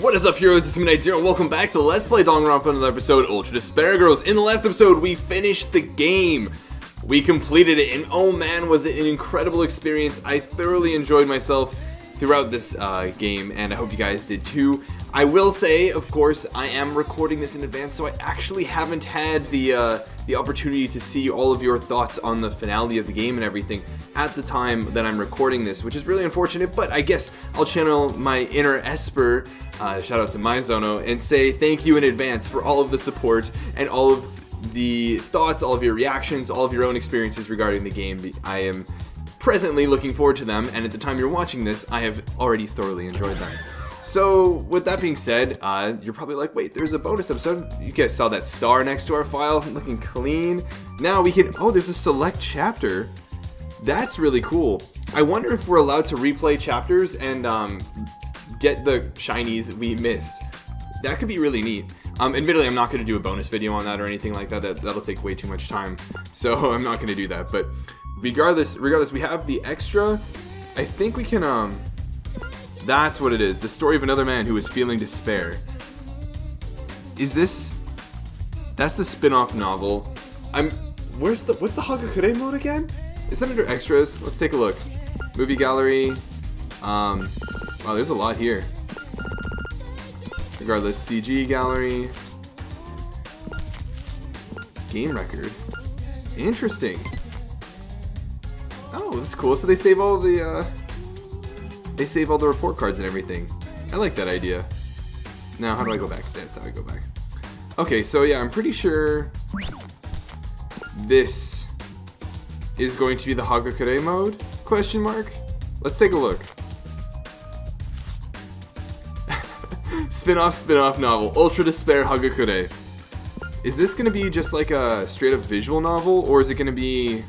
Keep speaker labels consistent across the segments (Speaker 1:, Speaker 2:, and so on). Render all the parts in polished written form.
Speaker 1: What is up, heroes? It's Midnight Zero, and welcome back to Let's Play Danganronpa Another episode, Ultra Despair Girls. In the last episode, we finished the game. We completed it, and oh man, was it an incredible experience. I thoroughly enjoyed myself throughout this game, and I hope you guys did too. I will say, of course, I am recording this in advance, so I actually haven't had the opportunity to see all of your thoughts on the finality of the game and everything at the time that I'm recording this, which is really unfortunate, but I guess I'll channel my inner Esper, shout out to Maizono, and say thank you in advance for all of the support and all of the thoughts, all of your reactions, all of your own experiences regarding the game. I am presently looking forward to them, and at the time you're watching this, I have already thoroughly enjoyed them. So, with that being said, you're probably like, wait, there's a bonus episode. You guys saw that star next to our file, looking clean. Now we can, oh, there's a select chapter. That's really cool. I wonder if we're allowed to replay chapters and get the shinies we missed. That could be really neat. Admittedly, I'm not going to do a bonus video on that or anything like that. That'll take way too much time. So, I'm not going to do that. But regardless, we have the extra. I think we can, that's what it is. The story of another man who was feeling despair. Is this... That's the spin-off novel. What's the Hagakure mode again? Is that under extras? Let's take a look. Movie gallery. Wow, there's a lot here. Regardless, CG gallery. Game record. Interesting. Oh, that's cool. So they save all the, they save all the report cards and everything. I like that idea. Now, how do I go back? That's how I go back. Okay, so yeah, I'm pretty sure this is going to be the Hagakure mode? Question mark? Let's take a look. Spin-off novel, Ultra Despair Hagakure. Is this going to be just like a straight-up visual novel, or is it going to be...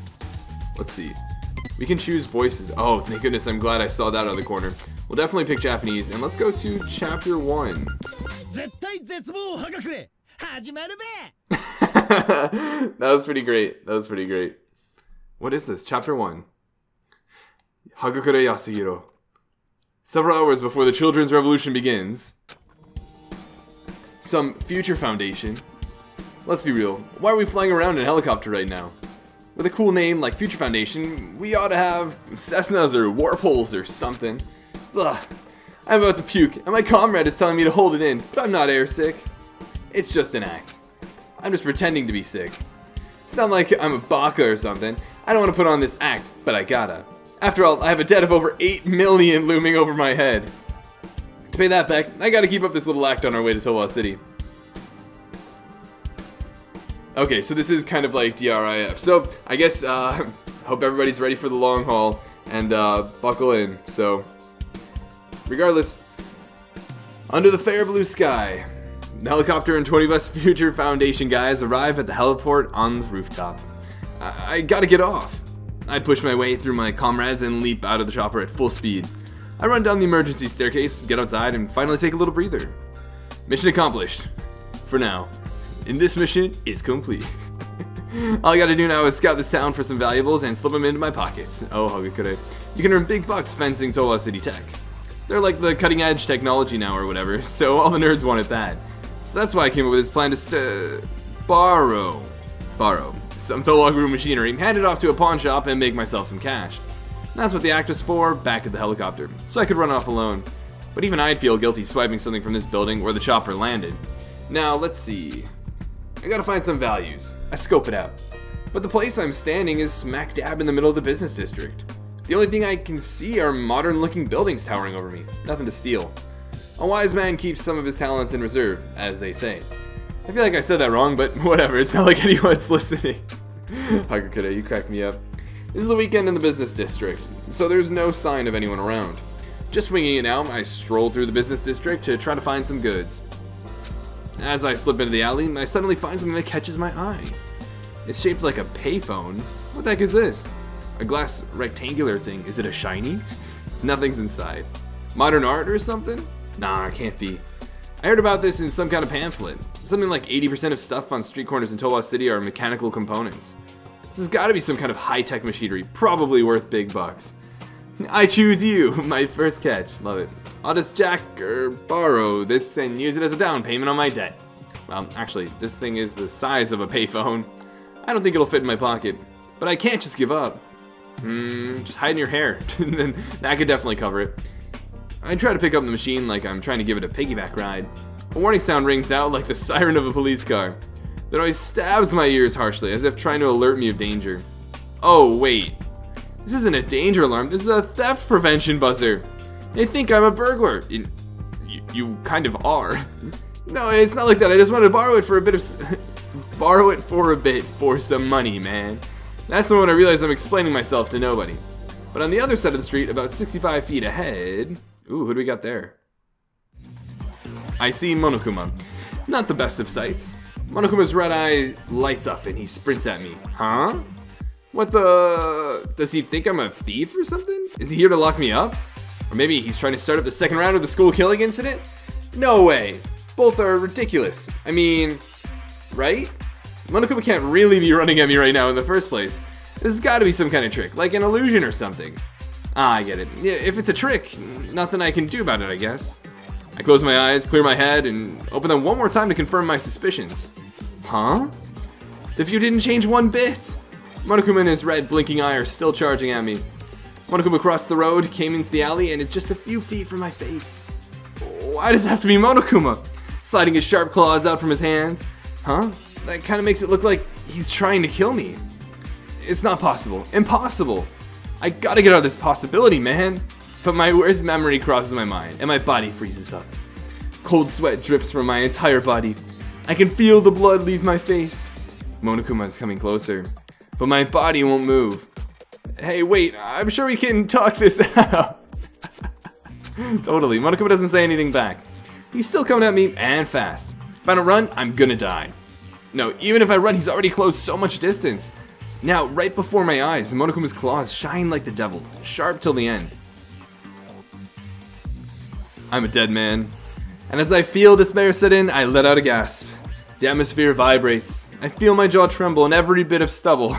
Speaker 1: Let's see. We can choose voices. Oh, thank goodness, I'm glad I saw that out of the corner. We'll definitely pick Japanese, and let's go to chapter 1. That was pretty great. That was pretty great. What is this? Chapter 1. Hagakure Yasuhiro. Several hours before the Children's Revolution begins. Some future foundation. Let's be real. Why are we flying around in a helicopter right now? With a cool name like Future Foundation, we ought to have Cessnas or Warp Holes or something. Ugh. I'm about to puke, and my comrade is telling me to hold it in, but I'm not airsick. It's just an act. I'm just pretending to be sick. It's not like I'm a baka or something. I don't want to put on this act, but I gotta. After all, I have a debt of over 8 million looming over my head. To pay that back, I gotta keep up this little act on our way to Towa City. Okay, so this is kind of like DRIF. So, I guess, hope everybody's ready for the long haul, and, buckle in. So, regardless, under the fair blue sky, the helicopter and 20 of us Future Foundation guys arrive at the heliport on the rooftop. I gotta get off. I push my way through my comrades and leap out of the chopper at full speed. I run down the emergency staircase, get outside, and finally take a little breather. Mission accomplished. For now. And this mission is complete. All I gotta do now is scout this town for some valuables and slip them into my pockets. Oh, Hagakure. You can earn big bucks fencing Towa City Tech. They're like the cutting edge technology now or whatever, so all the nerds want it bad. So that's why I came up with this plan to borrow some Towa Group machinery, hand it off to a pawn shop, and make myself some cash. That's what the act was for, back at the helicopter, so I could run off alone. But even I'd feel guilty swiping something from this building where the chopper landed. Now, let's see. I gotta find some values. I scope it out. But the place I'm standing is smack dab in the middle of the business district. The only thing I can see are modern-looking buildings towering over me. Nothing to steal. A wise man keeps some of his talents in reserve, as they say. I feel like I said that wrong, but whatever, it's not like anyone's listening. Hagakure, you crack me up. This is the weekend in the business district, so there's no sign of anyone around. Just winging it now, I stroll through the business district to try to find some goods. As I slip into the alley, I suddenly find something that catches my eye. It's shaped like a payphone. What the heck is this? A glass rectangular thing. Is it a shiny? Nothing's inside. Modern art or something? Nah, it can't be. I heard about this in some kind of pamphlet. Something like 80% of stuff on street corners in Towa City are mechanical components. This has got to be some kind of high-tech machinery, probably worth big bucks. I choose you, my first catch. Love it. I'll just jack or borrow this and use it as a down payment on my debt. Well, actually, this thing is the size of a payphone. I don't think it'll fit in my pocket, but I can't just give up. Just hide in your hair, then that could definitely cover it. I try to pick up the machine like I'm trying to give it a piggyback ride. A warning sound rings out like the siren of a police car. The noise stabs my ears harshly, as if trying to alert me of danger. Oh, wait. This isn't a danger alarm, this is a theft prevention buzzer. They think I'm a burglar. You kind of are. No, it's not like that. I just wanted to borrow it for a bit of... borrow it for a bit for some money, man. That's the moment I realize I'm explaining myself to nobody. But on the other side of the street, about 65 feet ahead... Ooh, who do we got there? I see Monokuma. Not the best of sights. Monokuma's red eye lights up and he sprints at me. Huh? What the... Does he think I'm a thief or something? Is he here to lock me up? Or maybe he's trying to start up the second round of the school killing incident? No way. Both are ridiculous. I mean... Right? Monokuma can't really be running at me right now in the first place. This has got to be some kind of trick, like an illusion or something. Ah, I get it. Yeah, if it's a trick, nothing I can do about it, I guess. I close my eyes, clear my head, and open them one more time to confirm my suspicions. Huh? The view didn't change one bit. Monokuma and his red blinking eye are still charging at me. Monokuma crossed the road, came into the alley, and is just a few feet from my face. Why does it have to be Monokuma? Sliding his sharp claws out from his hands. Huh? That kind of makes it look like he's trying to kill me. It's not possible. Impossible. I gotta get out of this possibility, man. But my worst memory crosses my mind, and my body freezes up. Cold sweat drips from my entire body. I can feel the blood leave my face. Monokuma is coming closer, but my body won't move. Hey, wait, I'm sure we can talk this out. Totally, Monokuma doesn't say anything back. He's still coming at me, and fast. If I don't run, I'm gonna die. No, even if I run, he's already closed so much distance. Now, right before my eyes, Monokuma's claws shine like the devil, sharp till the end. I'm a dead man. And as I feel despair set in, I let out a gasp. The atmosphere vibrates. I feel my jaw tremble and every bit of stubble.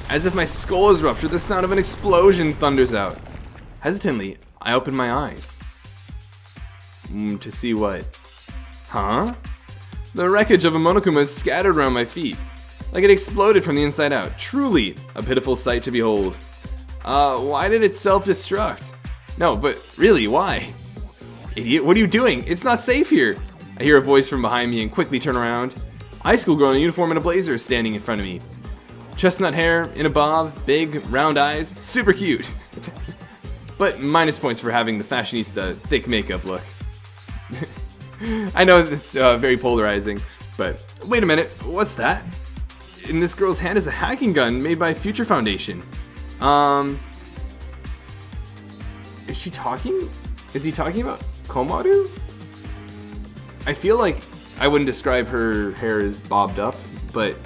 Speaker 1: As if my skull is ruptured, the sound of an explosion thunders out. Hesitantly, I open my eyes. To see what? Huh? The wreckage of a Monokuma is scattered around my feet, like it exploded from the inside out. Truly a pitiful sight to behold. Why did it self-destruct? No, but really, why? Idiot, what are you doing? It's not safe here. I hear a voice from behind me and quickly turn around. High school girl in a uniform and a blazer is standing in front of me. Chestnut hair, in a bob, big, round eyes, super cute. But minus points for having the fashionista thick makeup look. I know it's very polarizing, but wait a minute, what's that? In this girl's hand is a hacking gun made by Future Foundation. Is she talking? Is he talking about Komaru? I feel like I wouldn't describe her hair as bobbed up, but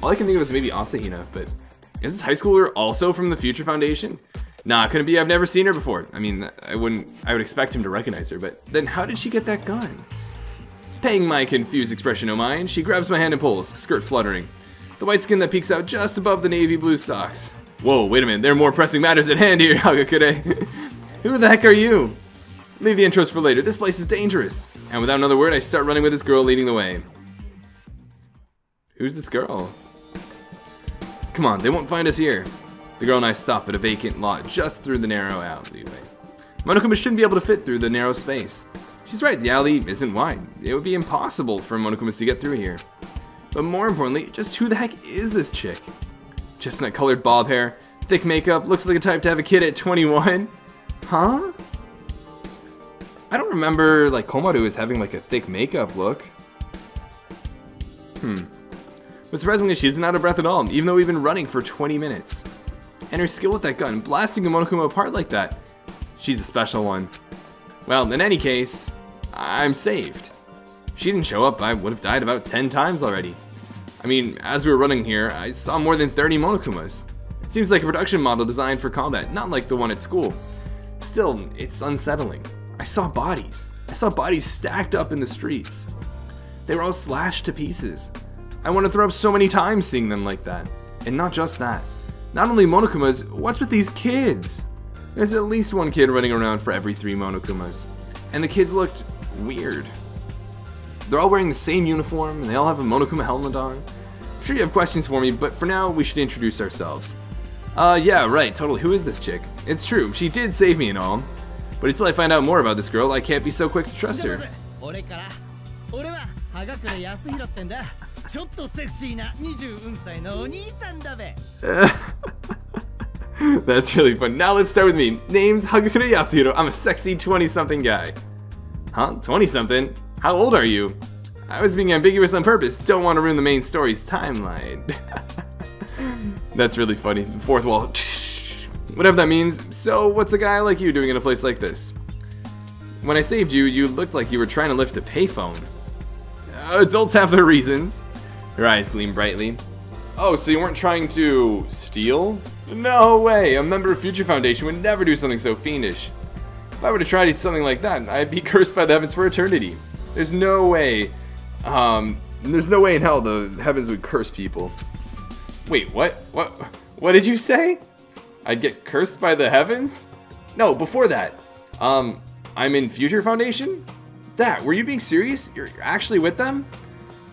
Speaker 1: all I can think of is maybe Asahina, but is this high schooler also from the Future Foundation? Nah, couldn't be. I've never seen her before. I mean, I would expect him to recognize her, but then how did she get that gun? Paying my confused expression no mind, she grabs my hand and pulls, skirt fluttering. The white skin that peeks out just above the navy blue socks. Whoa, wait a minute, there are more pressing matters at hand here, Hagakure. Who the heck are you? Leave the intros for later, this place is dangerous. And without another word, I start running with this girl leading the way. Who's this girl? Come on, they won't find us here. The girl and I stop at a vacant lot just through the narrow alleyway. Monokuma shouldn't be able to fit through the narrow space. She's right, the alley isn't wide. It would be impossible for Monokumas to get through here. But more importantly, just who the heck is this chick? Chestnut colored bob hair, thick makeup, looks like a type to have a kid at 21. Huh? I don't remember like Komaru as having like a thick makeup look. But surprisingly, she isn't out of breath at all, even though we've been running for 20 minutes. And her skill with that gun, blasting a Monokuma apart like that. She's a special one. Well, in any case, I'm saved. If she didn't show up, I would have died about 10 times already. I mean, as we were running here, I saw more than 30 Monokumas. It seems like a production model designed for combat, not like the one at school. Still, it's unsettling. I saw bodies. I saw bodies stacked up in the streets. They were all slashed to pieces. I want to throw up so many times seeing them like that. And not just that. Not only Monokumas, what's with these kids? There's at least one kid running around for every 3 Monokumas. And the kids looked weird. They're all wearing the same uniform, and they all have a Monokuma helmet on. I'm sure you have questions for me, but for now, we should introduce ourselves. Yeah, right, totally. Who is this chick? It's true, she did save me and all. But until I find out more about this girl, I can't be so quick to trust her. That's really fun. Now let's start with me. Name's Hagakure Yasuhiro. I'm a sexy 20-something guy. Huh? 20-something? How old are you? I was being ambiguous on purpose. Don't want to ruin the main story's timeline. That's really funny. Fourth wall. Whatever that means. So, what's a guy like you doing in a place like this? When I saved you, you looked like you were trying to lift a payphone. Adults have their reasons. Her eyes gleam brightly. Oh, so you weren't trying to steal? No way! A member of Future Foundation would never do something so fiendish. If I were to try something like that, I'd be cursed by the heavens for eternity. There's no way. There's no way in hell the heavens would curse people. Wait, what? What did you say? I'd get cursed by the heavens? No, before that. I'm in Future Foundation? That, were you being serious? You're actually with them?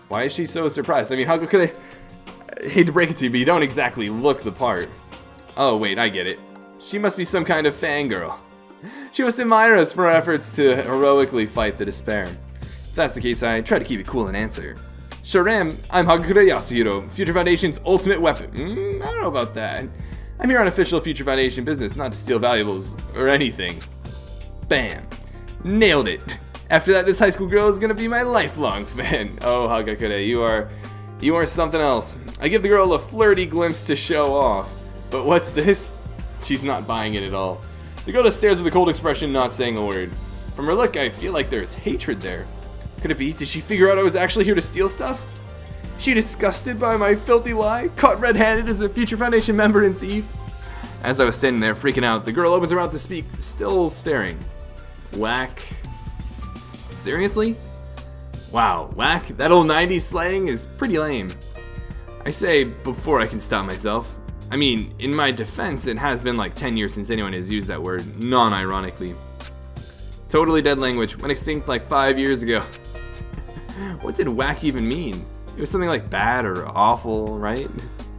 Speaker 1: Why is she so surprised? I mean, how could I hate to break it to you, but you don't exactly look the part. Oh, wait, I get it. She must be some kind of fangirl. She must admire us for our efforts to heroically fight the despair. If that's the case, I try to keep it cool and answer. Sure am. I'm Hagakure Yasuhiro, Future Foundation's ultimate weapon. I don't know about that. I'm here on official Future Foundation business, not to steal valuables or anything. Bam. Nailed it. After that, this high school girl is gonna be my lifelong fan. Oh, Hagakure, you are something else. I give the girl a flirty glimpse to show off. But what's this? She's not buying it at all. The girl just stares with a cold expression, not saying a word. From her look, I feel like there's hatred there. Could it be? Did she figure out I was actually here to steal stuff? She disgusted by my filthy lie? Caught red-handed as a Future Foundation member and thief? As I was standing there freaking out, the girl opens her mouth to speak, still staring. Whack. Seriously? Wow, whack? That old 90s slang is pretty lame. I say before I can stop myself. I mean, in my defense, it has been like 10 years since anyone has used that word, non-ironically. Totally dead language, went extinct like 5 years ago. What did whack even mean? It was something like bad or awful, right?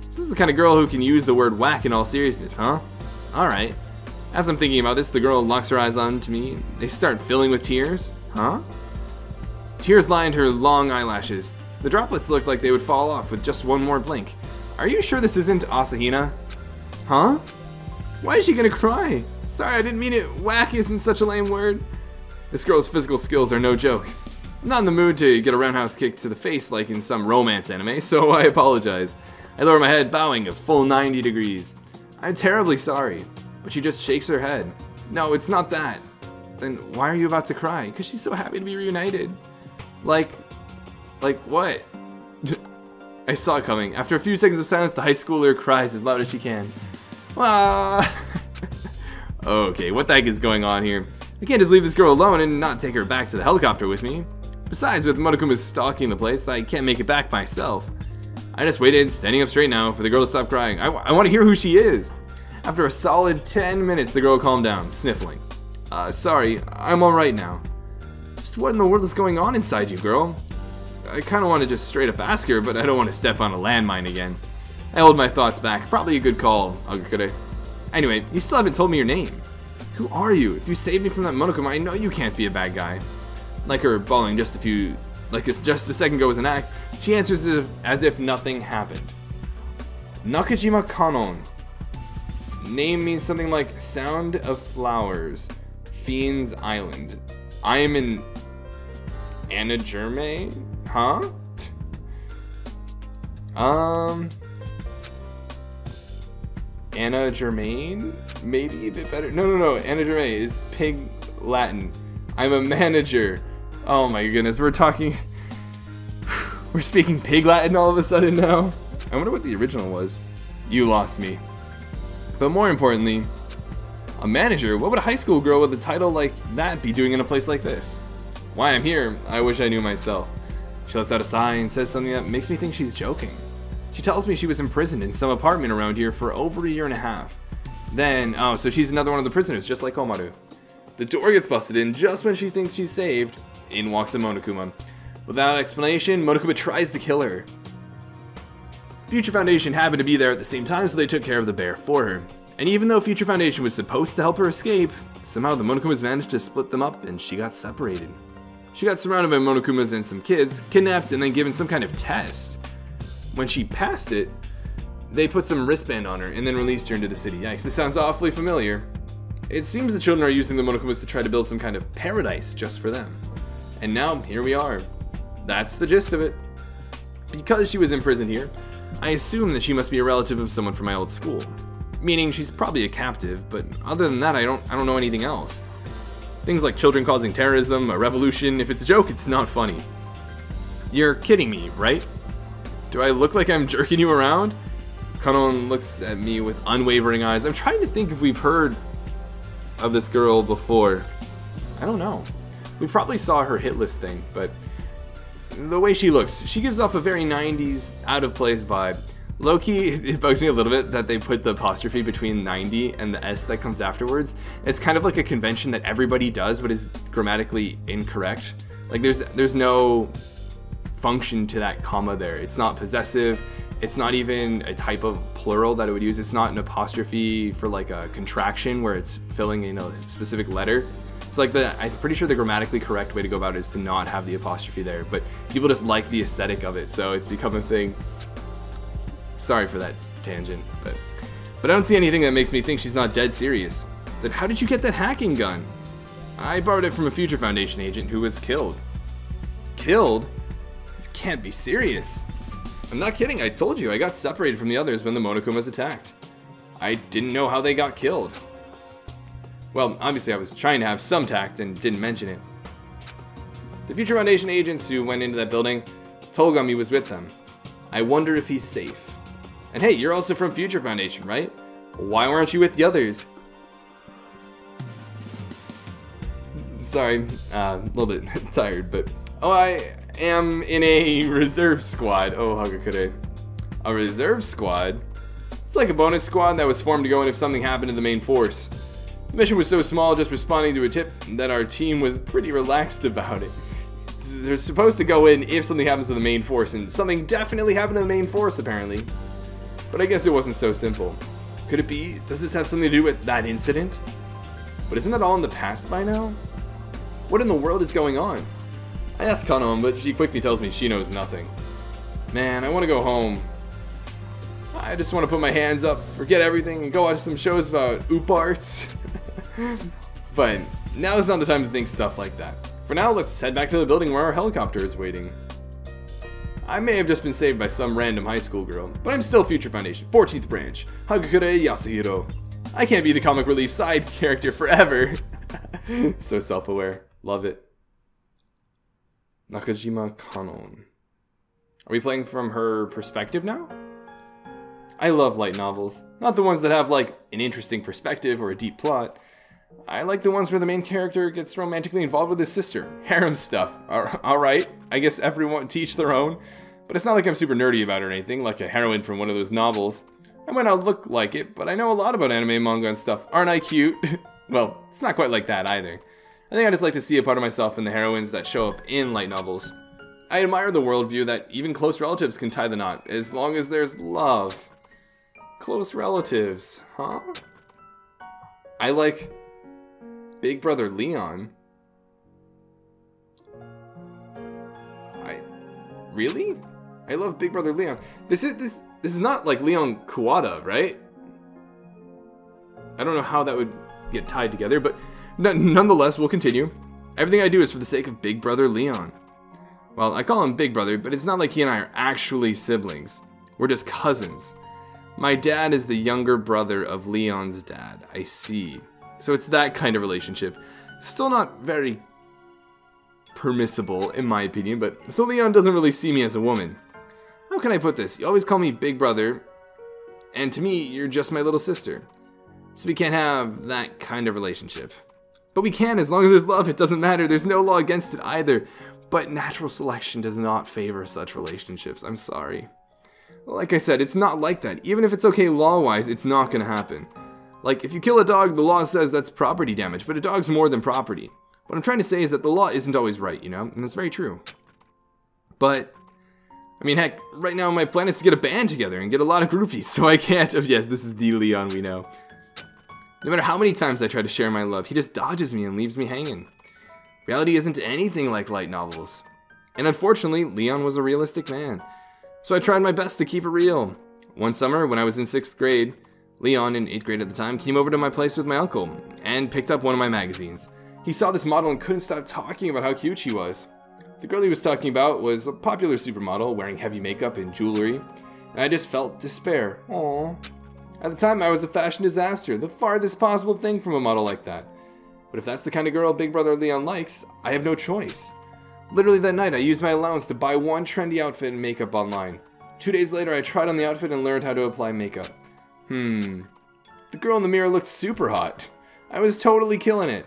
Speaker 1: This is the kind of girl who can use the word whack in all seriousness, huh? Alright. As I'm thinking about this, the girl locks her eyes onto me. They start filling with tears. Huh? Tears lined her long eyelashes. The droplets looked like they would fall off with just one more blink. Are you sure this isn't Asahina? Huh? Why is she gonna cry? Sorry, I didn't mean it. Whack isn't such a lame word. This girl's physical skills are no joke. I'm not in the mood to get a roundhouse kick to the face like in some romance anime, so I apologize. I lower my head, bowing a full 90 degrees. I'm terribly sorry. But she just shakes her head. No, it's not that. Then why are you about to cry? Because she's so happy to be reunited. Like what? I saw it coming. After a few seconds of silence, the high schooler cries as loud as she can. Wah! Okay, what the heck is going on here? I can't just leave this girl alone and not take her back to the helicopter with me. Besides, with Monokumas stalking the place, I can't make it back myself. I just waited, standing up straight now, for the girl to stop crying. I want to hear who she is. After a solid 10 minutes, the girl calmed down, sniffling. Sorry, I'm alright now. Just what in the world is going on inside you, girl? I kind of want to just straight up ask her, but I don't want to step on a landmine again. I hold my thoughts back. Probably a good call, Hagakure. Anyway, you still haven't told me your name. Who are you? If you saved me from that Monokuma, I know you can't be a bad guy. Like her bawling just a second ago was an act, she answers as if nothing happened. Nakajima Kanon. Name means something like Sound of Flowers. Fiend's Island. I am in Anagerme? Huh? Anna Germain? Maybe a bit better. No. Anna Germain is Pig Latin. I'm a manager. Oh my goodness, we're speaking Pig Latin all of a sudden now. I wonder what the original was. You lost me. But more importantly, a manager? What would a high school girl with a title like that be doing in a place like this? Why I'm here, I wish I knew myself. She lets out a sigh and says something that makes me think she's joking. She tells me she was imprisoned in some apartment around here for over a year and a half. Then, oh, so she's another one of the prisoners, just like Komaru. The door gets busted in just when she thinks she's saved. In walks a Monokuma. Without explanation, Monokuma tries to kill her. Future Foundation happened to be there at the same time, so they took care of the bear for her. And even though Future Foundation was supposed to help her escape, somehow the Monokumas managed to split them up and she got separated. She got surrounded by Monokumas and some kids, kidnapped, and then given some kind of test. When she passed it, they put some wristband on her and then released her into the city. Yikes, this sounds awfully familiar. It seems the children are using the Monokumas to try to build some kind of paradise just for them. And now, here we are. That's the gist of it. Because she was imprisoned here, I assume that she must be a relative of someone from my old school. Meaning she's probably a captive, but other than that I don't know anything else. Things like children causing terrorism, a revolution, if it's a joke, it's not funny. You're kidding me, right? Do I look like I'm jerking you around? Kanon looks at me with unwavering eyes. I'm trying to think if we've heard of this girl before. I don't know. We probably saw her hit list thing, but the way she looks, she gives off a very 90s, out of place vibe. Low-key, it bugs me a little bit that they put the apostrophe between 90 and the S that comes afterwards. It's kind of like a convention that everybody does, but is grammatically incorrect. Like there's no function to that comma there. It's not possessive. It's not even a type of plural that it would use. It's not an apostrophe for like a contraction where it's filling in a specific letter. It's like I'm pretty sure the grammatically correct way to go about it is to not have the apostrophe there, but people just like the aesthetic of it, so it's become a thing. Sorry for that tangent, but I don't see anything that makes me think she's not dead serious. Then how did you get that hacking gun? I borrowed it from a Future Foundation agent who was killed. Killed? You can't be serious. I'm not kidding, I told you, I got separated from the others when the Monokumas attacked. I didn't know how they got killed. Well, obviously I was trying to have some tact and didn't mention it. The Future Foundation agents who went into that building, Togami was with them. I wonder if he's safe. And hey, you're also from Future Foundation, right? Why weren't you with the others? Sorry, a little bit tired, but... Oh, I am in a reserve squad. Oh, Hagakure. A reserve squad? It's like a bonus squad that was formed to go in if something happened to the main force. The mission was so small, just responding to a tip, that our team was pretty relaxed about it. They're supposed to go in if something happens to the main force, and something definitely happened to the main force, apparently. But I guess it wasn't so simple. Could it be? Does this have something to do with that incident? But isn't that all in the past by now? What in the world is going on? I asked Kanon, but she quickly tells me she knows nothing. Man, I want to go home. I just want to put my hands up, forget everything, and go watch some shows about oop arts. But now is not the time to think stuff like that. For now, let's head back to the building where our helicopter is waiting. I may have just been saved by some random high school girl, but I'm still Future Foundation, 14th branch, Hagakure Yasuhiro. I can't be the comic relief side character forever. So self-aware. Love it. Nakajima Kanon. Are we playing from her perspective now? I love light novels. Not the ones that have, like, an interesting perspective or a deep plot. I like the ones where the main character gets romantically involved with his sister. Harem stuff. Alright, I guess everyone teach their own. But it's not like I'm super nerdy about it or anything, like a heroine from one of those novels. I might not look like it, but I know a lot about anime, manga, and stuff. Aren't I cute? Well, it's not quite like that either. I think I just like to see a part of myself in the heroines that show up in light novels. I admire the worldview that even close relatives can tie the knot, as long as there's love. Close relatives, huh? I like Big Brother Leon. Really? I love Big Brother Leon. This is not like Leon Kuwata, right? I don't know how that would get tied together, but nonetheless, we'll continue. Everything I do is for the sake of Big Brother Leon. Well, I call him Big Brother, but it's not like he and I are actually siblings. We're just cousins. My dad is the younger brother of Leon's dad. I see. So it's that kind of relationship. Still not very permissible, in my opinion, but so Leon doesn't really see me as a woman. How can I put this? You always call me Big Brother, and to me, you're just my little sister. So we can't have that kind of relationship. But we can, as long as there's love, it doesn't matter. There's no law against it either. But natural selection does not favor such relationships. I'm sorry. Like I said, it's not like that. Even if it's okay law-wise, it's not gonna happen. Like, if you kill a dog, the law says that's property damage, but a dog's more than property. What I'm trying to say is that the law isn't always right, you know? And that's very true. But, I mean, heck, right now my plan is to get a band together and get a lot of groupies, so I can't... Oh, yes, this is the Leon we know. No matter how many times I try to share my love, he just dodges me and leaves me hanging. Reality isn't anything like light novels. And unfortunately, Leon was a realistic man. So I tried my best to keep it real. One summer, when I was in 6th grade, Leon, in 8th grade at the time, came over to my place with my uncle and picked up one of my magazines. He saw this model and couldn't stop talking about how cute she was. The girl he was talking about was a popular supermodel wearing heavy makeup and jewelry, and I just felt despair. Aww. At the time, I was a fashion disaster, the farthest possible thing from a model like that. But if that's the kind of girl Big Brother Leon likes, I have no choice. Literally that night, I used my allowance to buy one trendy outfit and makeup online. 2 days later, I tried on the outfit and learned how to apply makeup. The girl in the mirror looked super hot. I was totally killing it.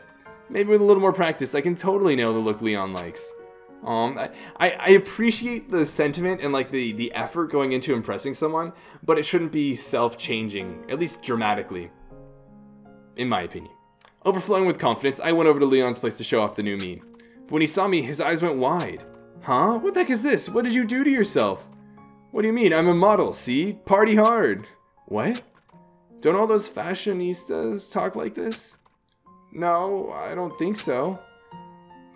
Speaker 1: Maybe with a little more practice, I can totally nail the look Leon likes. I appreciate the sentiment and like the effort going into impressing someone, but it shouldn't be self-changing, at least dramatically, in my opinion. Overflowing with confidence, I went over to Leon's place to show off the new me. But when he saw me, his eyes went wide. Huh? What the heck is this? What did you do to yourself? What do you mean? I'm a model, see? Party hard. What? Don't all those fashionistas talk like this? No, I don't think so.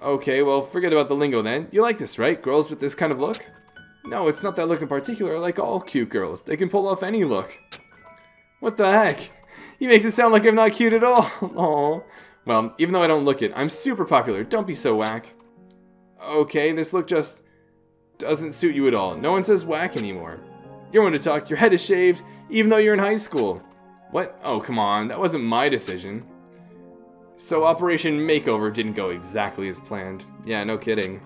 Speaker 1: Okay, well, forget about the lingo then. You like this, right? Girls with this kind of look? No, it's not that look in particular. I like all cute girls. They can pull off any look. What the heck? He makes it sound like I'm not cute at all. Aww. Well, even though I don't look it, I'm super popular. Don't be so whack. Okay, this look just doesn't suit you at all. No one says whack anymore. You're one to talk. Your head is shaved, even though you're in high school. What? Oh, come on. That wasn't my decision. So Operation Makeover didn't go exactly as planned. Yeah, no kidding.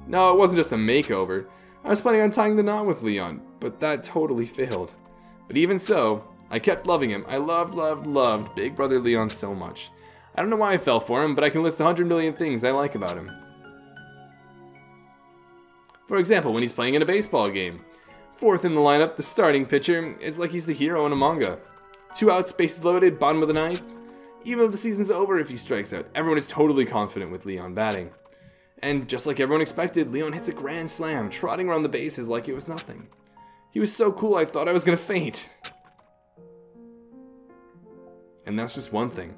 Speaker 1: No, it wasn't just a makeover. I was planning on tying the knot with Leon, but that totally failed. But even so, I kept loving him. I loved Big Brother Leon so much. I don't know why I fell for him, but I can list 100 million things I like about him. For example, when he's playing in a baseball game. 4th in the lineup, the starting pitcher, it's like he's the hero in a manga. 2 outs, bases loaded, bottom of the 9th. Even though the season's over if he strikes out, everyone is totally confident with Leon batting. And just like everyone expected, Leon hits a grand slam, trotting around the bases like it was nothing. He was so cool I thought I was gonna faint. And that's just one thing.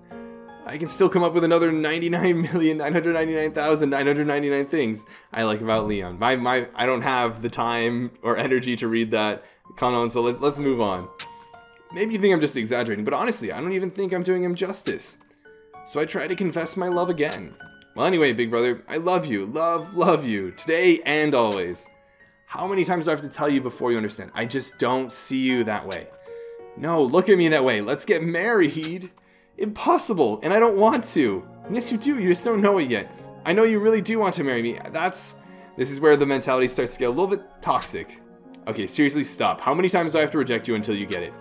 Speaker 1: I can still come up with another 99,999,999 things I like about Leon. I don't have the time or energy to read that, Kanon, so let's move on. Maybe you think I'm just exaggerating, but honestly, I don't even think I'm doing him justice. So I try to confess my love again. Well, anyway, Big Brother, I love you. Love you. Today and always. How many times do I have to tell you before you understand? I just don't see you that way. No, look at me that way. Let's get married. Impossible, and I don't want to. Yes, you do. You just don't know it yet. I know you really do want to marry me. This is where the mentality starts to get a little bit toxic. Okay, seriously, stop. How many times do I have to reject you until you get it?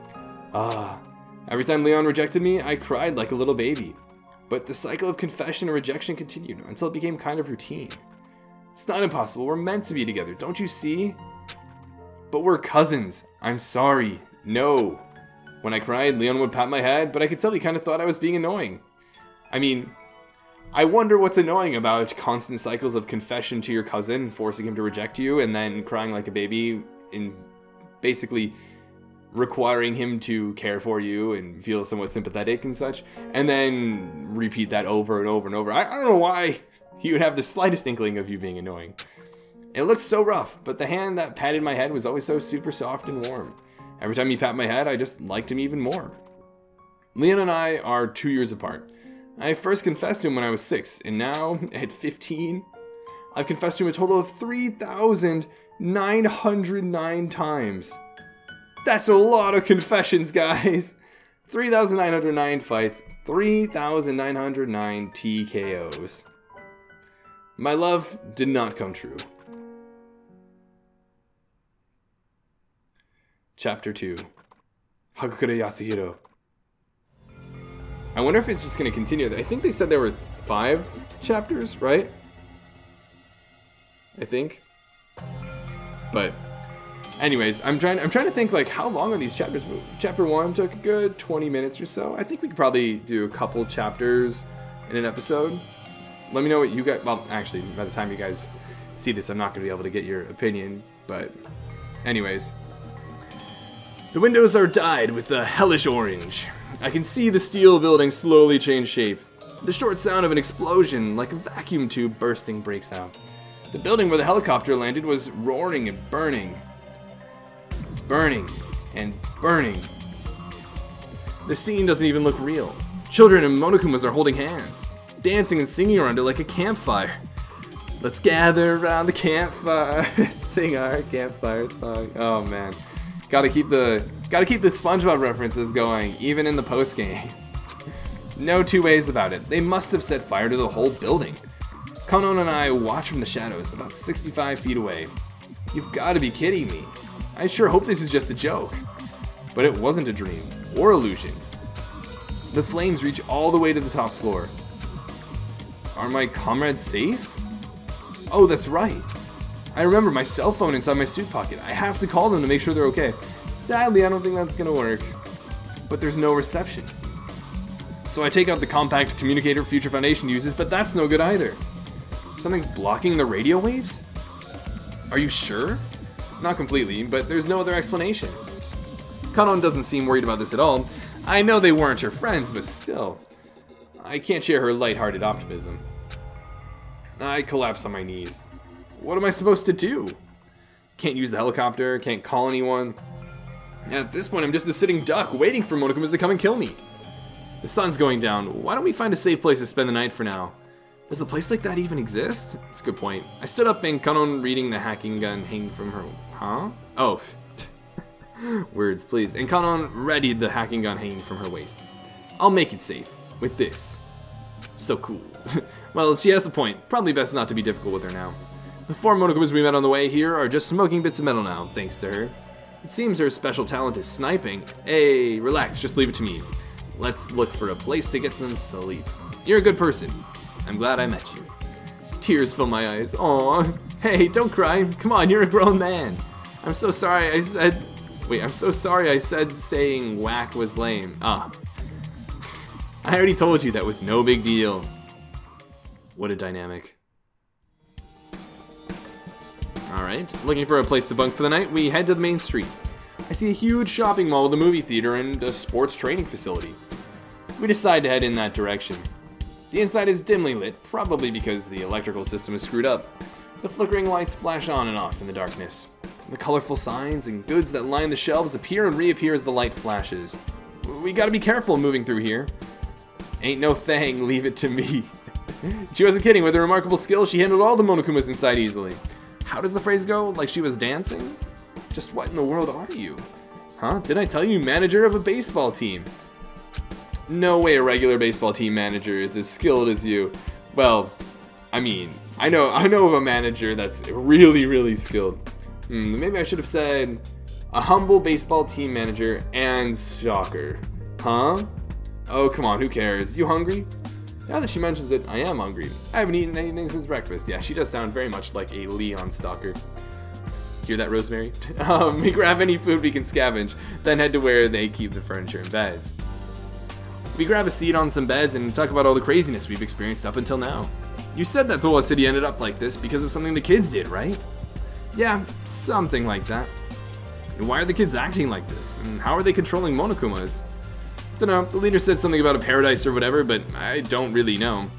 Speaker 1: Every time Leon rejected me, I cried like a little baby. But the cycle of confession and rejection continued until it became kind of routine. It's not impossible. We're meant to be together. Don't you see? But we're cousins. I'm sorry. No. When I cried, Leon would pat my head, but I could tell he kind of thought I was being annoying. I mean, I wonder what's annoying about constant cycles of confession to your cousin, forcing him to reject you, and then crying like a baby, in basically requiring him to care for you and feel somewhat sympathetic and such, and then repeat that over and over and over. I don't know why he would have the slightest inkling of you being annoying. It looked so rough, but the hand that patted my head was always so super soft and warm. Every time he pat my head, I just liked him even more. Leon and I are 2 years apart. I first confessed to him when I was 6, and now, at 15, I've confessed to him a total of 3,909 times. That's a lot of confessions, guys. 3,909 fights, 3,909 TKOs. My love did not come true. Chapter 2. Hagakure Yasuhiro. I wonder if it's just going to continue. I think they said there were 5 chapters, right? I think. But Anyways, I'm trying to think like how long are these chapters? Chapter 1 took a good 20 minutes or so. I think we could probably do a couple chapters in an episode. Let me know what you guys. Well, actually, by the time you guys see this, I'm not going to be able to get your opinion. But, anyways, the windows are dyed with the hellish orange. I can see the steel building slowly change shape. The short sound of an explosion, like a vacuum tube bursting, breaks out. The building where the helicopter landed was roaring and burning. Burning and burning. The scene doesn't even look real. Children and Monokumas are holding hands, dancing and singing around it like a campfire. Let's gather around the campfire and sing our campfire song. Oh man, gotta keep the SpongeBob references going, even in the post game. No two ways about it. They must have set fire to the whole building. Kanon and I watch from the shadows, about 65 feet away. You've got to be kidding me. I sure hope this is just a joke. But it wasn't a dream or illusion. The flames reach all the way to the top floor. Are my comrades safe? Oh, that's right. I remember my cell phone inside my suit pocket. I have to call them to make sure they're okay. Sadly, I don't think that's gonna work. But there's no reception. So I take out the compact communicator Future Foundation uses, but that's no good either. Something's blocking the radio waves? Are you sure? Not completely, but there's no other explanation. Kanon doesn't seem worried about this at all. I know they weren't her friends, but still. I can't share her lighthearted optimism. I collapse on my knees. What am I supposed to do? Can't use the helicopter, can't call anyone. At this point, I'm just a sitting duck waiting for Monokumas to come and kill me. The sun's going down. Why don't we find a safe place to spend the night for now? Does a place like that even exist? That's a good point. I stood up and Kanon reading the hacking gun hanging from her... Huh? Oh. Words, please. And Kanon readied the hacking gun hanging from her waist. I'll make it safe. With this. So cool. Well, she has a point. Probably best not to be difficult with her now. The 4 Monokumas we met on the way here are just smoking bits of metal now, thanks to her. It seems her special talent is sniping. Hey, relax, just leave it to me. Let's look for a place to get some sleep. You're a good person. I'm glad I met you. Tears fill my eyes. Aww. Hey, don't cry. Come on, you're a grown man. I'm so sorry I said... Wait, I'm so sorry I said saying whack was lame. Ah. I already told you that was no big deal. What a dynamic. Alright, looking for a place to bunk for the night, we head to the main street. I see a huge shopping mall with a movie theater and a sports training facility. We decide to head in that direction. The inside is dimly lit, probably because the electrical system is screwed up. The flickering lights flash on and off in the darkness. The colorful signs and goods that line the shelves appear and reappear as the light flashes. We gotta be careful moving through here. Ain't no thing, leave it to me. She wasn't kidding, with her remarkable skill, she handled all the Monokumas inside easily. How does the phrase go? Like she was dancing? Just what in the world are you? Huh? Didn't I tell you, manager of a baseball team? No way a regular baseball team manager is as skilled as you. Well, I mean, I know of a manager that's really, really skilled. Maybe I should have said a humble baseball team manager and soccer. Huh? Oh, come on, who cares? You hungry? Now that she mentions it, I am hungry. I haven't eaten anything since breakfast. Yeah, she does sound very much like a Leon stalker. Hear that, Rosemary? We grab any food we can scavenge, then head to where they keep the furniture and beds. We grab a seat on some beds and talk about all the craziness we've experienced up until now. You said that Zola City ended up like this because of something the kids did, right? Yeah, something like that. And why are the kids acting like this? And how are they controlling Monokumas? Dunno, the leader said something about a paradise or whatever, but I don't really know.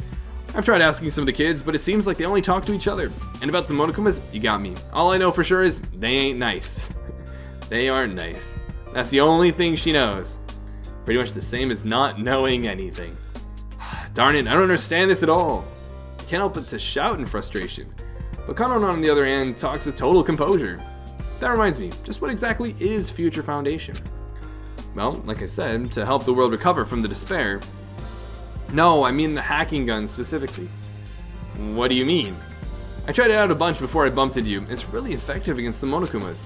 Speaker 1: I've tried asking some of the kids, but it seems like they only talk to each other. And about the Monokumas, you got me. All I know for sure is they ain't nice. They aren't nice. That's the only thing she knows. Pretty much the same as not knowing anything. Darn it, I don't understand this at all. Can't help but to shout in frustration. But Kanon, on the other hand, talks with total composure. That reminds me, just what exactly is Future Foundation? Well, like I said, to help the world recover from the despair. No, I mean the hacking gun specifically. What do you mean? I tried it out a bunch before I bumped into you. It's really effective against the Monokumas.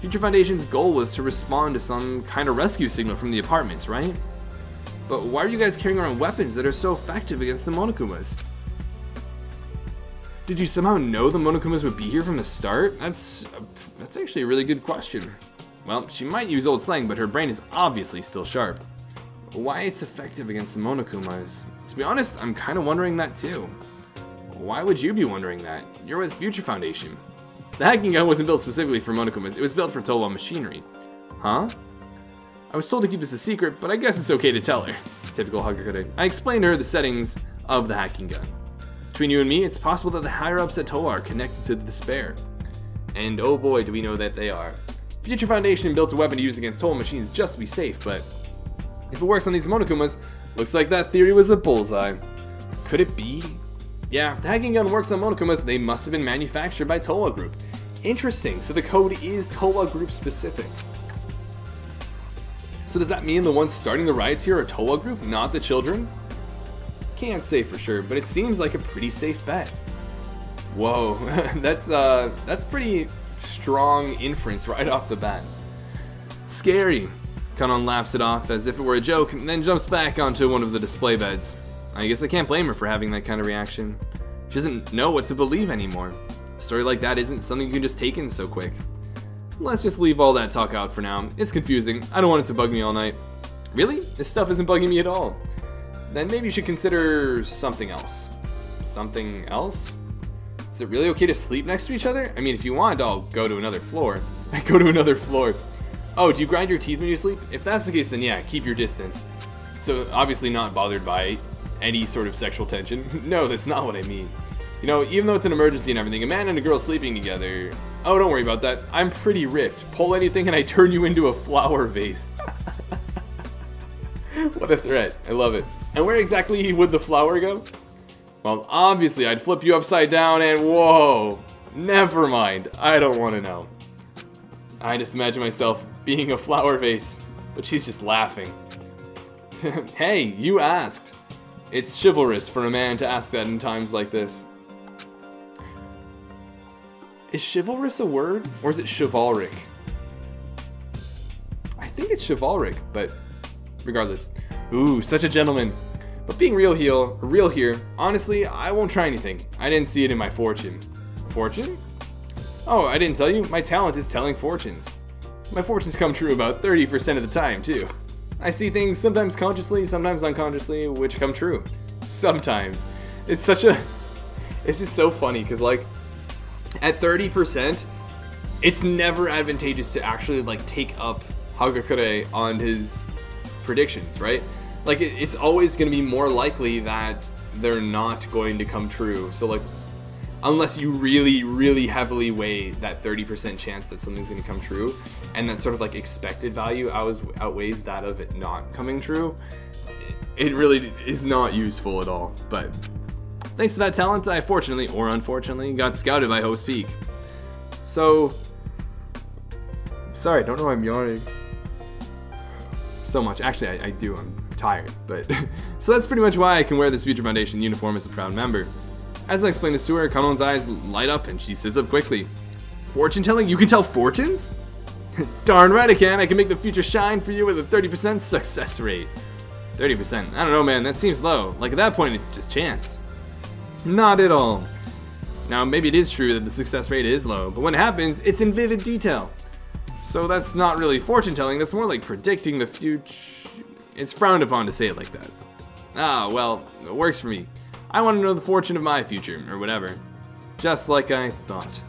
Speaker 1: Future Foundation's goal was to respond to some kind of rescue signal from the apartments, right? But why are you guys carrying around weapons that are so effective against the Monokumas? Did you somehow know the Monokumas would be here from the start? That's actually a really good question. Well, she might use old slang, but her brain is obviously still sharp. Why it's effective against the Monokumas? To be honest, I'm kind of wondering that too. Why would you be wondering that? You're with Future Foundation. The hacking gun wasn't built specifically for Monokumas, it was built for Towa machinery. Huh? I was told to keep this a secret, but I guess it's okay to tell her. Typical Hagakure. I explained to her the settings of the hacking gun. Between you and me, it's possible that the higher-ups at Towa are connected to the Despair. And oh boy, do we know that they are. Future Foundation built a weapon to use against Towa machines just to be safe, but if it works on these Monokumas, looks like that theory was a bullseye. Could it be? Yeah, if the hacking gun works on Monokumas, they must have been manufactured by Towa Group. Interesting, so the code is Towa Group specific. So does that mean the ones starting the riots here are Towa Group, not the children? Can't say for sure, but it seems like a pretty safe bet. Whoa, that's pretty strong inference right off the bat. Scary. Kanon laughs it off as if it were a joke and then jumps back onto one of the display beds. I guess I can't blame her for having that kind of reaction. She doesn't know what to believe anymore. A story like that isn't something you can just take in so quick. Let's just leave all that talk out for now. It's confusing. I don't want it to bug me all night. Really? This stuff isn't bugging me at all. Then maybe you should consider something else. Something else? Is it really okay to sleep next to each other? I mean, if you want, I'll go to another floor. I go to another floor. Oh, do you grind your teeth when you sleep? If that's the case, then yeah, keep your distance. So obviously not bothered by any sort of sexual tension. No, that's not what I mean. You know, even though it's an emergency and everything, a man and a girl sleeping together... Oh, don't worry about that. I'm pretty ripped. Pull anything and I turn you into a flower vase. What a threat. I love it. And where exactly would the flower go? Well, obviously I'd flip you upside down and whoa. Never mind. I don't want to know. I just imagine myself being a flower vase, but she's just laughing. Hey, you asked. It's chivalrous for a man to ask that in times like this. Is chivalrous a word, or is it chivalric? I think it's chivalric, but regardless. Ooh, such a gentleman. But being real here, honestly, I won't try anything. I didn't see it in my fortune. Fortune? Oh, I didn't tell you, my talent is telling fortunes. My fortunes come true about 30% of the time, too. I see things sometimes consciously, sometimes unconsciously, which come true. Sometimes. It's just so funny, because like, at 30%, it's never advantageous to actually like take up Hagakure on his predictions, right? Like it's always going to be more likely that they're not going to come true. So like, unless you really, really heavily weigh that 30% chance that something's going to come true, and that sort of like expected value outweighs that of it not coming true, it really is not useful at all. But thanks to that talent, I fortunately, or unfortunately, got scouted by Host Peak. So, sorry, I don't know why I'm yawning so much. Actually, I do, I'm tired, but so that's pretty much why I can wear this Future Foundation uniform as a proud member. As I explain this to her, Kanon's eyes light up and she sits up quickly. Fortune telling? You can tell fortunes? Darn right I can. I can make the future shine for you with a 30% success rate. 30%? I don't know, man, that seems low. Like at that point, it's just chance. Not at all. Now, maybe it is true that the success rate is low, but when it happens, it's in vivid detail. So that's not really fortune telling, that's more like predicting the future. It's frowned upon to say it like that. Ah, well, it works for me. I want to know the fortune of my future, or whatever. Just like I thought.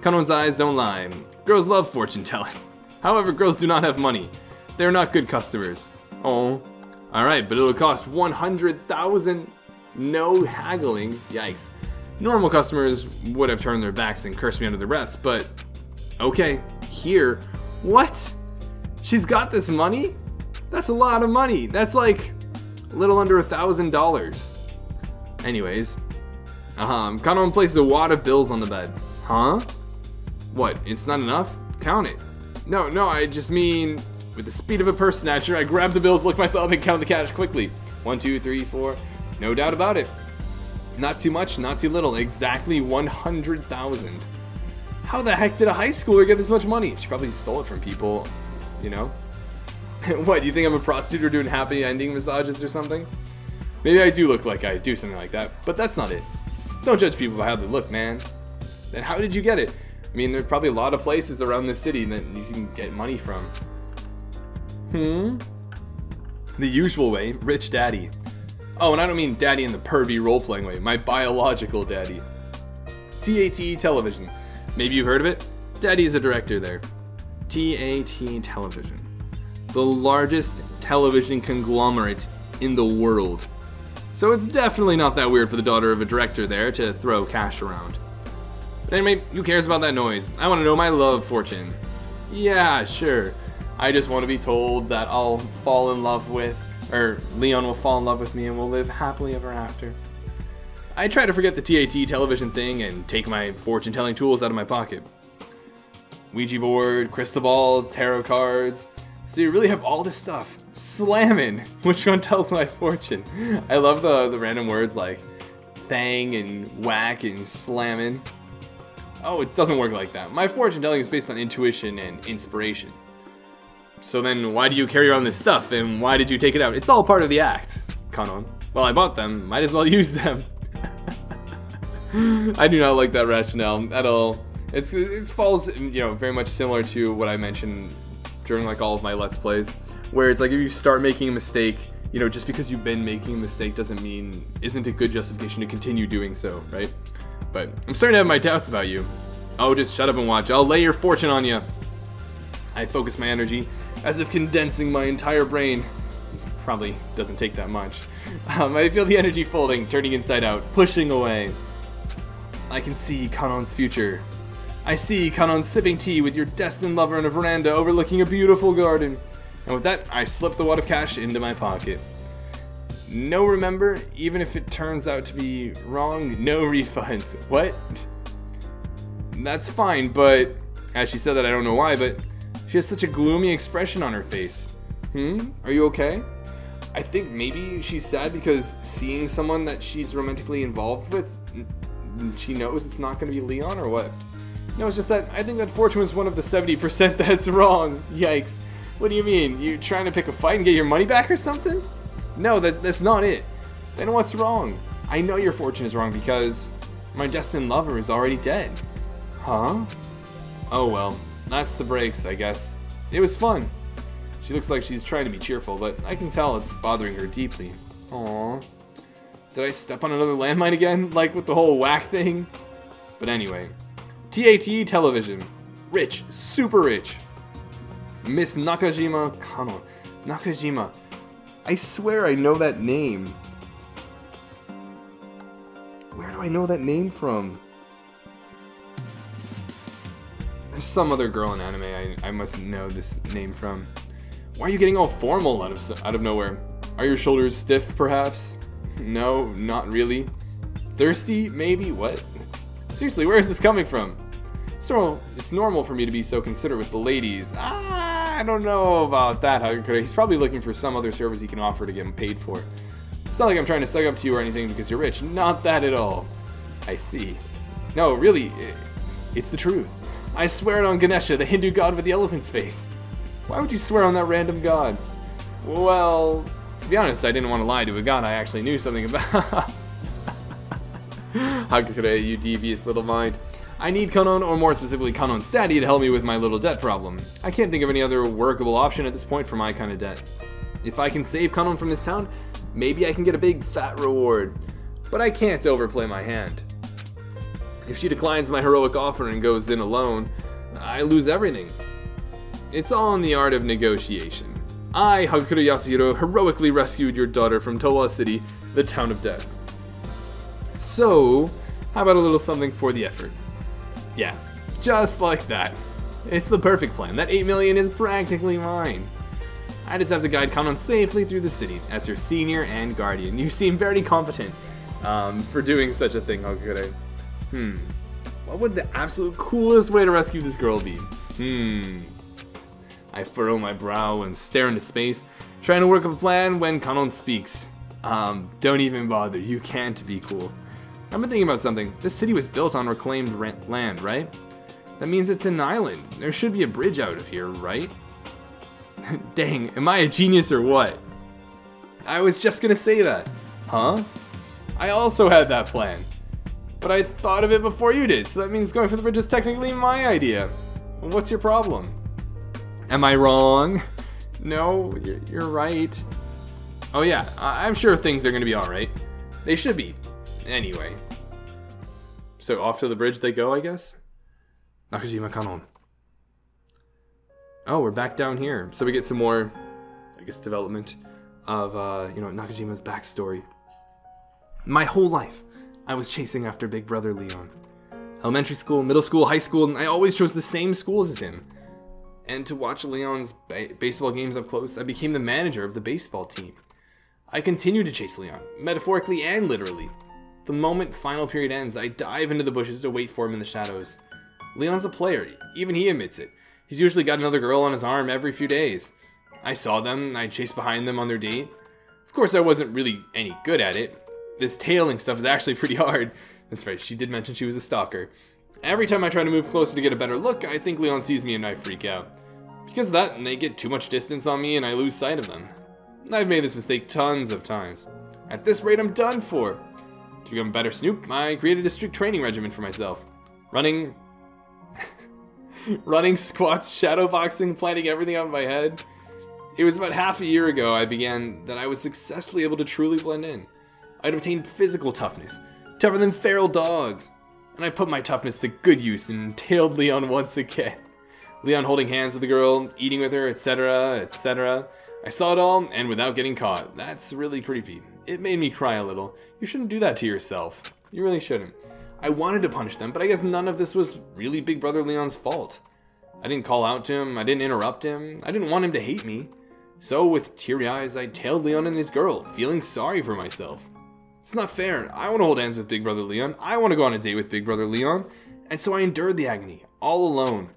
Speaker 1: Kanon's eyes don't lie. Girls love fortune telling. However, girls do not have money. They're not good customers. Oh. Alright, but it'll cost 100,000. No haggling. Yikes. Normal customers would have turned their backs and cursed me under their breaths, but okay, here. What? She's got this money? That's a lot of money. That's like a little under $1,000. Anyways, Kanon places a wad of bills on the bed. Huh? What, it's not enough? Count it. No, I just mean, with the speed of a purse snatcher, I grab the bills, lick my thumb, and count the cash quickly. 1, 2, 3, 4. No doubt about it. Not too much, not too little. Exactly 100,000. How the heck did a high schooler get this much money? She probably stole it from people, you know? What, do you think I'm a prostitute or doing happy ending massages or something? Maybe I do look like I do something like that, but that's not it. Don't judge people by how they look, man. Then how did you get it? I mean, there's probably a lot of places around the city that you can get money from. The usual way, rich daddy. Oh, and I don't mean daddy in the pervy role-playing way, my biological daddy. TAT Television. Maybe you've heard of it? Daddy is a director there. TAT Television. The largest television conglomerate in the world. So it's definitely not that weird for the daughter of a director there to throw cash around. But anyway, who cares about that noise? I want to know my love fortune. Yeah, sure. I just want to be told that I'll fall in love with, or Leon will fall in love with me and we'll live happily ever after. I try to forget the TAT television thing and take my fortune-telling tools out of my pocket. Ouija board, crystal ball, tarot cards. So you really have all this stuff. Slamming! Which one tells my fortune? I love the random words like thang and whack and slamming. Oh, it doesn't work like that. My fortune telling is based on intuition and inspiration. So then why do you carry around this stuff and why did you take it out? It's all part of the act, Kanon. Well, I bought them. Might as well use them. I do not like that rationale at all. It falls, very much similar to what I mentioned during like all of my Let's Plays, where it's like if you start making a mistake, just because you've been making a mistake isn't a good justification to continue doing so, right? But I'm starting to have my doubts about you. Oh, just shut up and watch. I'll lay your fortune on you. I focus my energy as if condensing my entire brain. Probably doesn't take that much. I feel the energy folding, turning inside out, pushing away. I can see Kanon's future. I see Kanon sipping tea with your destined lover on a veranda overlooking a beautiful garden. And with that, I slip the wad of cash into my pocket. No remember, even if it turns out to be wrong, no refunds. What? That's fine, but as she said that, I don't know why, but she has such a gloomy expression on her face. Are you okay? I think maybe she's sad because seeing someone that she's romantically involved with, she knows it's not going to be Leon, or what? No, it's just that I think that fortune was one of the 70% that's wrong. Yikes. What do you mean? You trying to pick a fight and get your money back or something? No, that's not it. Then what's wrong? I know your fortune is wrong because my destined lover is already dead. Huh? Oh well, that's the breaks, I guess. It was fun. She looks like she's trying to be cheerful, but I can tell it's bothering her deeply. Aww. Did I step on another landmine again? Like with the whole whack thing? But anyway. TAT Television. Rich. Super rich. Miss Nakajima Kanon. Nakajima. I swear I know that name. Where do I know that name from? There's some other girl in anime I must know this name from. Why are you getting all formal out of nowhere? Are your shoulders stiff, perhaps? No, not really. Thirsty, maybe? What? Seriously, where is this coming from? So, it's normal for me to be so considerate with the ladies. I don't know about that, Hagakure. He's probably looking for some other service he can offer to get him paid for. It's not like I'm trying to suck up to you or anything because you're rich. Not that at all. I see. No, really, it's the truth. I swear it on Ganesha, the Hindu god with the elephant's face. Why would you swear on that random god? Well, to be honest, I didn't want to lie to a god I actually knew something about. Hagakure, you devious little mind. I need Kanon, or more specifically Kanon's daddy, to help me with my little debt problem. I can't think of any other workable option at this point for my kind of debt. If I can save Kanon from this town, maybe I can get a big fat reward. But I can't overplay my hand. If she declines my heroic offer and goes in alone, I lose everything. It's all in the art of negotiation. I, Hagakure Yasuhiro, heroically rescued your daughter from Towa City, the town of death. So, how about a little something for the effort? Yeah, just like that. It's the perfect plan. That 8 million is practically mine. I just have to guide Kanon safely through the city as your senior and guardian. You seem very competent for doing such a thing, Hagakure. What would the absolute coolest way to rescue this girl be? I furrow my brow and stare into space, trying to work up a plan when Kanon speaks. Don't even bother, you can't be cool. I've been thinking about something. This city was built on reclaimed land, right? That means it's an island. There should be a bridge out of here, right? Dang, am I a genius or what? I was just gonna say that. Huh? I also had that plan. But I thought of it before you did, so that means going for the bridge is technically my idea. What's your problem? Am I wrong? No, you're right. Oh yeah, I'm sure things are gonna be alright. They should be. Anyway. So off to the bridge they go, I guess? Nakajima Kanon. Oh, we're back down here. So we get some more, I guess, development of, Nakajima's backstory. My whole life, I was chasing after Big Brother Leon. Elementary school, middle school, high school, and I always chose the same schools as him. And to watch Leon's baseball games up close, I became the manager of the baseball team. I continue to chase Leon, metaphorically and literally. The moment final period ends, I dive into the bushes to wait for him in the shadows. Leon's a player, even he admits it. He's usually got another girl on his arm every few days. I saw them, I chased behind them on their date. Of course, I wasn't really any good at it. This tailing stuff is actually pretty hard. That's right, she did mention she was a stalker. Every time I try to move closer to get a better look, I think Leon sees me and I freak out. Because of that, they get too much distance on me and I lose sight of them. I've made this mistake tons of times. At this rate, I'm done for. To become a better Snoop, I created a strict training regimen for myself. Running, squats, shadowboxing, planning everything out in my head. It was about half a year ago I began that I was successfully able to truly blend in. I'd obtained physical toughness, tougher than feral dogs. And I put my toughness to good use and tailed Leon once again. Leon holding hands with a girl, eating with her, etc., etc. I saw it all, and without getting caught. That's really creepy. It made me cry a little. You shouldn't do that to yourself. You really shouldn't. I wanted to punish them, but I guess none of this was really Big Brother Leon's fault. I didn't call out to him, I didn't interrupt him, I didn't want him to hate me. So, with teary eyes, I tailed Leon and his girl, feeling sorry for myself. It's not fair. I want to hold hands with Big Brother Leon. I want to go on a date with Big Brother Leon. And so I endured the agony, all alone.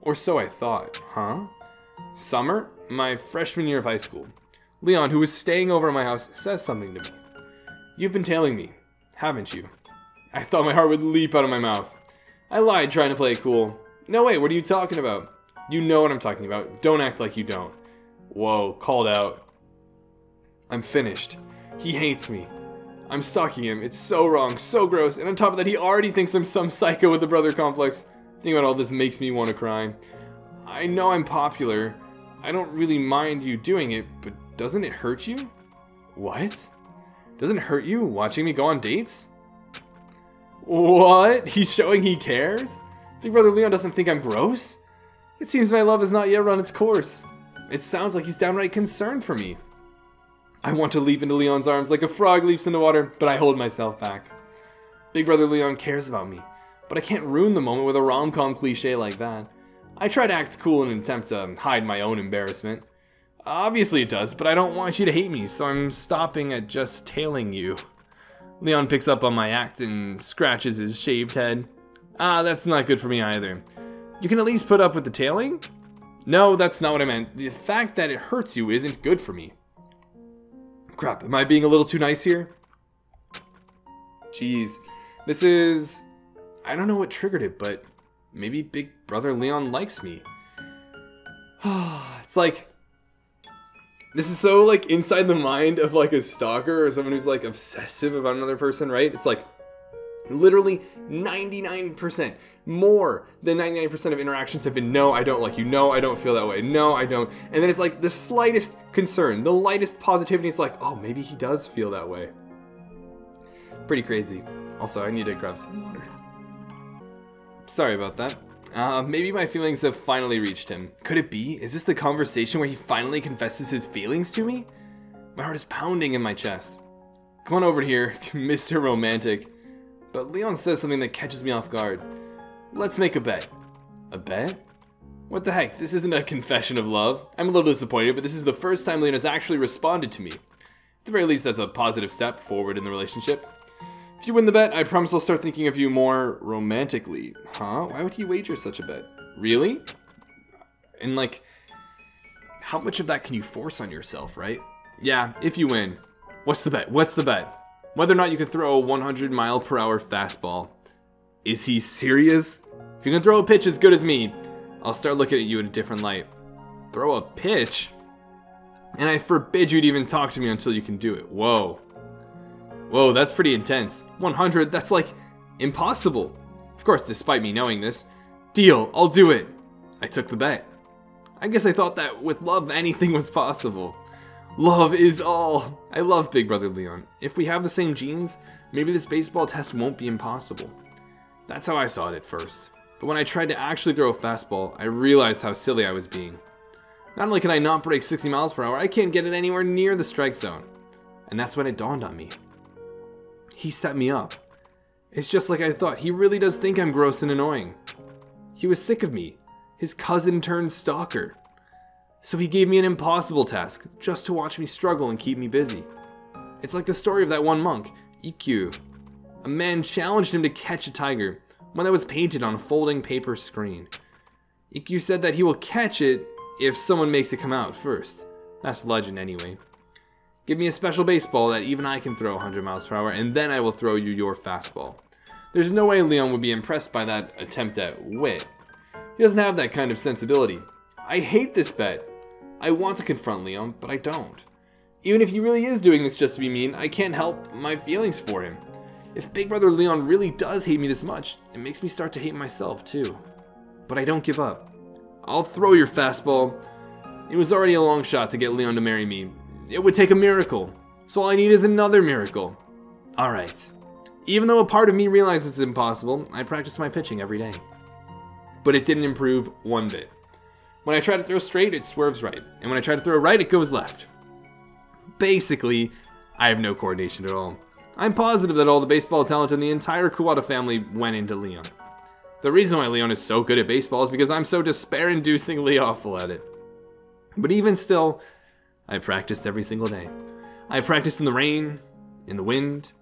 Speaker 1: Or so I thought, huh? Summer, my freshman year of high school. Leon, who was staying over at my house, says something to me. You've been tailing me, haven't you? I thought my heart would leap out of my mouth. I lied, trying to play it cool. No way, what are you talking about? You know what I'm talking about. Don't act like you don't. Whoa, called out. I'm finished. He hates me. I'm stalking him. It's so wrong, so gross, and on top of that, he already thinks I'm some psycho with a brother complex. Thinking about all this makes me want to cry. I know I'm popular. I don't really mind you doing it, but doesn't it hurt you? What? Doesn't it hurt you watching me go on dates? What? He's showing he cares? Big Brother Leon doesn't think I'm gross? It seems my love has not yet run its course. It sounds like he's downright concerned for me. I want to leap into Leon's arms like a frog leaps into water, but I hold myself back. Big Brother Leon cares about me, but I can't ruin the moment with a rom-com cliche like that. I try to act cool in an attempt to hide my own embarrassment. Obviously it does, but I don't want you to hate me, so I'm stopping at just tailing you. Leon picks up on my act and scratches his shaved head. That's not good for me either. You can at least put up with the tailing? No, that's not what I meant. The fact that it hurts you isn't good for me. Crap, am I being a little too nice here? Jeez, this is... I don't know what triggered it, but maybe Big Brother Leon likes me. It's like... This is so, like, inside the mind of, like, a stalker or someone who's, like, obsessive about another person, right? It's like, literally 99%, more than 99% of interactions have been, no, I don't like you, no, I don't feel that way, no, I don't. And then it's like the slightest concern, the lightest positivity, it's like, oh, maybe he does feel that way. Pretty crazy. Also, I need to grab some water. Sorry about that. Maybe my feelings have finally reached him. Could it be? Is this the conversation where he finally confesses his feelings to me? My heart is pounding in my chest. Come on over here, Mr. Romantic. But Leon says something that catches me off guard. Let's make a bet. A bet? What the heck? This isn't a confession of love. I'm a little disappointed, but this is the first time Leon has actually responded to me. At the very least, that's a positive step forward in the relationship. If you win the bet, I promise I'll start thinking of you more romantically. Huh? Why would he wager such a bet? Really? And like, how much of that can you force on yourself, right? Yeah, if you win. What's the bet? What's the bet? Whether or not you can throw a 100-mile-per-hour fastball. Is he serious? If you can throw a pitch as good as me, I'll start looking at you in a different light. Throw a pitch? And I forbid you to even talk to me until you can do it. Whoa. Whoa, that's pretty intense. 100, that's like Impossible. Of course, despite me knowing this. Deal, I'll do it. I took the bet. I guess I thought that with love, anything was possible. Love is all. I love Big Brother Leon. If we have the same genes, maybe this baseball test won't be impossible. That's how I saw it at first. But when I tried to actually throw a fastball, I realized how silly I was being. Not only can I not break 60 miles per hour, I can't get it anywhere near the strike zone. And that's when it dawned on me. He set me up. It's just like I thought. He really does think I'm gross and annoying. He was sick of me, his cousin turned stalker. So he gave me an impossible task, just to watch me struggle and keep me busy. It's like the story of that one monk, Ikkyu. A man challenged him to catch a tiger, one that was painted on a folding paper screen. Ikkyu said that he will catch it if someone makes it come out first. That's legend anyway. Give me a special baseball that even I can throw 100 miles per hour, and then I will throw you your fastball. There's no way Leon would be impressed by that attempt at wit. He doesn't have that kind of sensibility. I hate this bet. I want to confront Leon, but I don't. Even if he really is doing this just to be mean, I can't help my feelings for him. If Big Brother Leon really does hate me this much, it makes me start to hate myself too. But I don't give up. I'll throw your fastball. It was already a long shot to get Leon to marry me. It would take a miracle. So all I need is another miracle. Alright. Even though a part of me realizes it's impossible, I practice my pitching every day. But it didn't improve one bit. When I try to throw straight, it swerves right. And when I try to throw right, it goes left. Basically, I have no coordination at all. I'm positive that all the baseball talent in the entire Kuwata family went into Leon. The reason why Leon is so good at baseball is because I'm so despair-inducingly awful at it. But even still, I practiced every single day. I practiced in the rain, in the wind.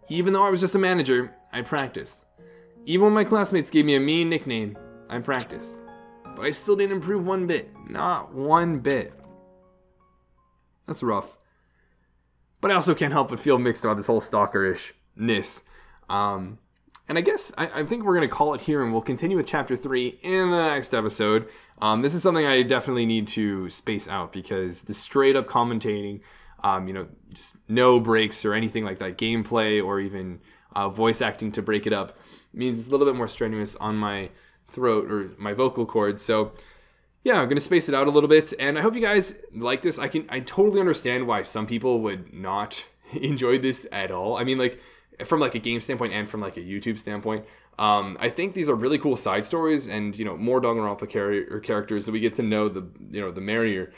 Speaker 1: Even though I was just a manager, I practiced. Even when my classmates gave me a mean nickname, I practiced. But I still didn't improve one bit. Not one bit. That's rough. But I also can't help but feel mixed about this whole stalkerish-ness. And I guess I think we're going to call it here, and we'll continue with Chapter 3 in the next episode. This is something I definitely need to space out, because the straight-up commentating, just no breaks or anything like that, gameplay or even voice acting to break it up, means it's a little bit more strenuous on my throat or my vocal cords. So yeah, I'm going to space it out a little bit, and I hope you guys like this. I totally understand why some people would not enjoy this at all. I mean, like, from like a game standpoint and from like a YouTube standpoint, I think these are really cool side stories, and more Danganronpa characters that we get to know, the merrier.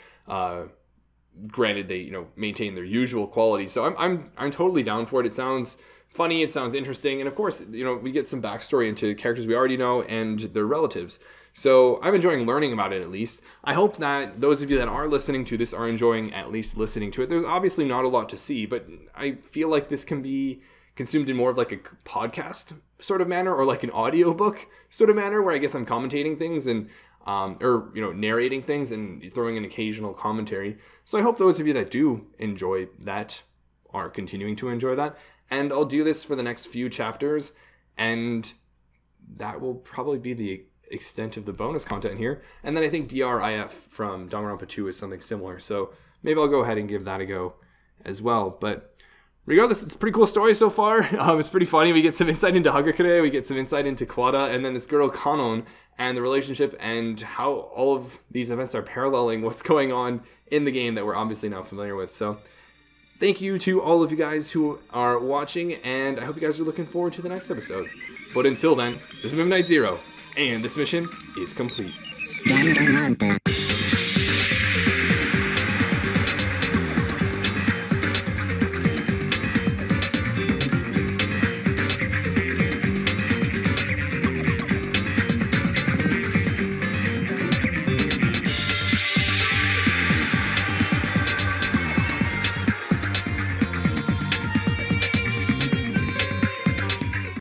Speaker 1: Granted, they maintain their usual quality, so I'm totally down for it. It sounds funny, it sounds interesting, and of course, we get some backstory into characters we already know and their relatives. So I'm enjoying learning about it, at least. I hope that those of you that are listening to this are enjoying at least listening to it. There's obviously not a lot to see, but I feel like this can be consumed in more of like a podcast sort of manner, or like an audiobook sort of manner, where I guess I'm commentating things and narrating things and throwing an occasional commentary. So I hope those of you that do enjoy that are continuing to enjoy that. And I'll do this for the next few chapters, and that will probably be the extent of the bonus content here. And then I think DRIF from Danganronpa 2 is something similar, so maybe I'll go ahead and give that a go as well. But regardless, it's a pretty cool story so far. It's pretty funny. We get some insight into Hagakure, we get some insight into Kuwata, and then this girl Kanon, and the relationship, and how all of these events are paralleling what's going on in the game that we're obviously now familiar with. So thank you to all of you guys who are watching, and I hope you guys are looking forward to the next episode. But until then, this is Midnight Zero, and this mission is complete.